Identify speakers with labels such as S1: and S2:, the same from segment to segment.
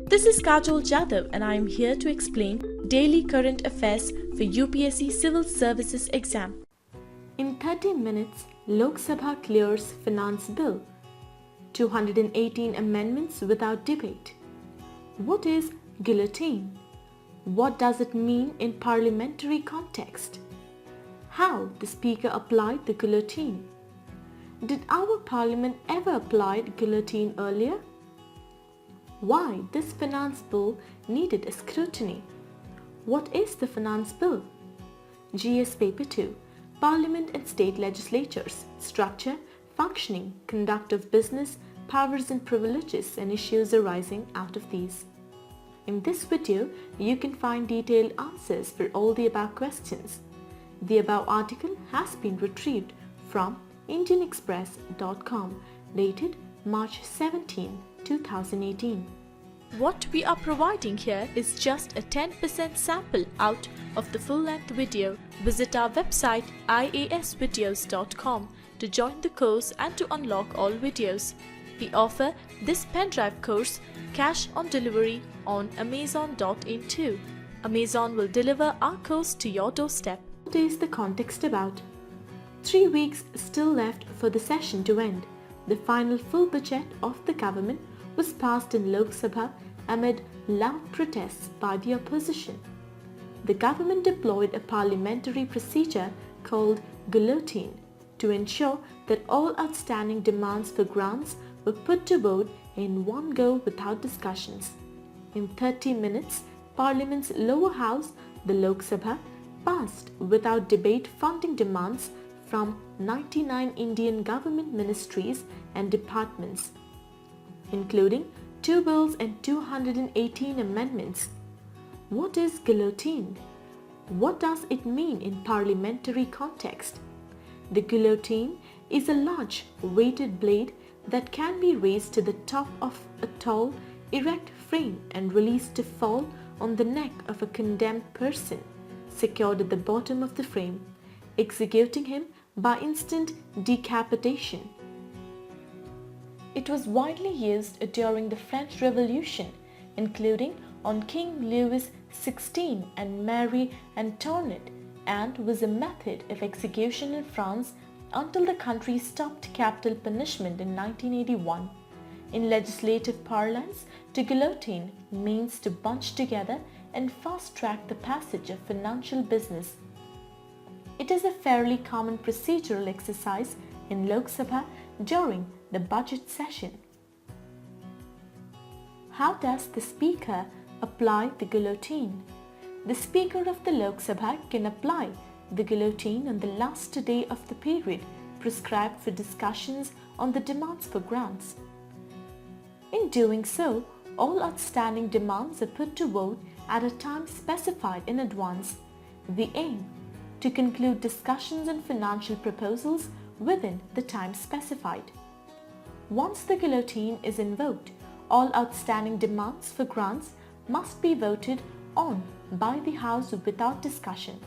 S1: This is Kajol Jadhav and I am here to explain daily current affairs for UPSC Civil Services exam. In 30 minutes, Lok Sabha clears Finance Bill. 218 amendments without debate. What is guillotine? What does it mean in parliamentary context? How the Speaker applied the guillotine? Did our Parliament ever apply guillotine earlier? Why this Finance Bill needed a scrutiny? What is the Finance Bill? GS Paper 2, Parliament and State Legislatures, Structure, Functioning, Conduct of Business, Powers and Privileges and Issues arising out of these. In this video, you can find detailed answers for all the above questions. The above article has been retrieved from indianexpress.com, dated March 17, 2018. What we are providing here is just a 10% sample out of the full-length video. Visit our website iasvideos.com to join the course and to unlock all videos. We offer this pen drive course cash on delivery on Amazon.in too. Amazon will deliver our course to your doorstep. What is the context about? 3 weeks still left for the session to end. The final full budget of the government was passed in Lok Sabha amid loud protests by the opposition. The government deployed a parliamentary procedure called guillotine to ensure that all outstanding demands for grants were put to vote in one go without discussions. In 30 minutes, Parliament's lower house, the Lok Sabha, passed without debate funding demands from 99 Indian government ministries and departments, including 2 bills and 218 amendments. What is guillotine? What does it mean in parliamentary context? The guillotine is a large weighted blade that can be raised to the top of a tall, erect frame and released to fall on the neck of a condemned person, secured at the bottom of the frame, executing him by instant decapitation. It was widely used during the French Revolution, including on King Louis XVI and Marie Antoinette, and was a method of execution in France until the country stopped capital punishment in 1981. In legislative parlance, to guillotine means to bunch together and fast-track the passage of financial business. It is a fairly common procedural exercise in Lok Sabha during the budget session. How does the Speaker apply the guillotine? The Speaker of the Lok Sabha can apply the guillotine on the last day of the period prescribed for discussions on the demands for grants. In doing so, all outstanding demands are put to vote at a time specified in advance. The aim: to conclude discussions on financial proposals within the time specified. Once the guillotine is invoked, all outstanding demands for grants must be voted on by the House without discussion.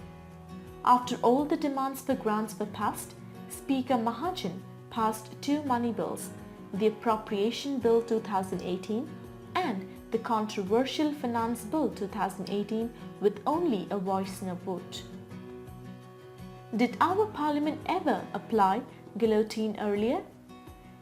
S1: After all the demands for grants were passed, Speaker Mahajan passed 2 money bills, the Appropriation Bill 2018 and the controversial Finance Bill 2018, with only a voice no vote. Did our Parliament ever apply guillotine earlier?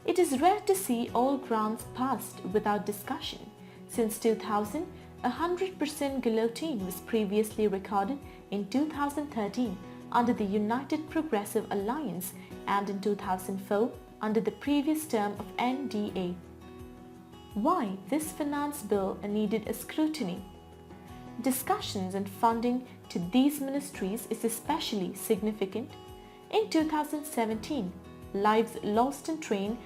S1: It is rare to see all grants passed without discussion. Since 2000, 100% guillotine was previously recorded in 2013 under the United Progressive Alliance and in 2004 under the previous term of NDA. Why this Finance Bill needed a scrutiny? Discussions and funding to these ministries is especially significant. In 2017, lives lost in train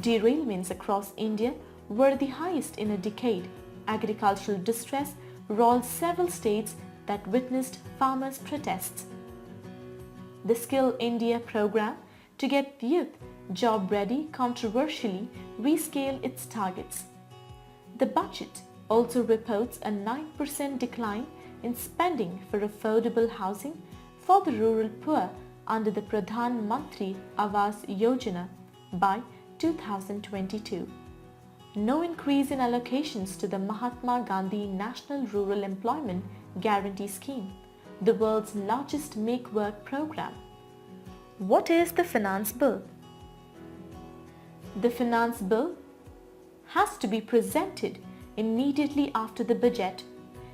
S1: derailments across India were the highest in a decade. Agricultural distress roiled several states that witnessed farmers' protests. The Skill India program to get youth job ready controversially rescaled its targets. The budget also reports a 9% decline in spending for affordable housing for the rural poor under the Pradhan Mantri Awas Yojana by 2022. No increase in allocations to the Mahatma Gandhi National Rural Employment Guarantee Scheme, the world's largest make-work program. What is the Finance Bill? The Finance Bill has to be presented immediately after the budget.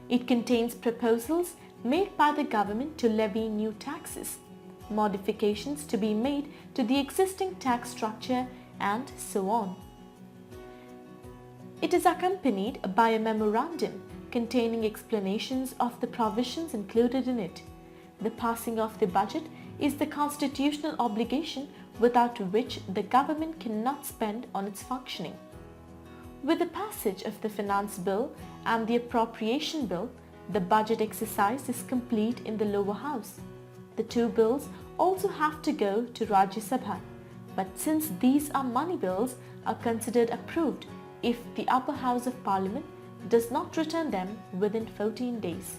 S1: It contains proposals made by the government to levy new taxes, modifications to be made to the existing tax structure, and so on. It is accompanied by a memorandum containing explanations of the provisions included in it. The passing of the budget is the constitutional obligation without which the government cannot spend on its functioning. With the passage of the Finance Bill and the Appropriation Bill, the budget exercise is complete in the lower house. The two bills also have to go to Rajya Sabha, but since these are money bills, are considered approved if the upper house of Parliament does not return them within 14 days.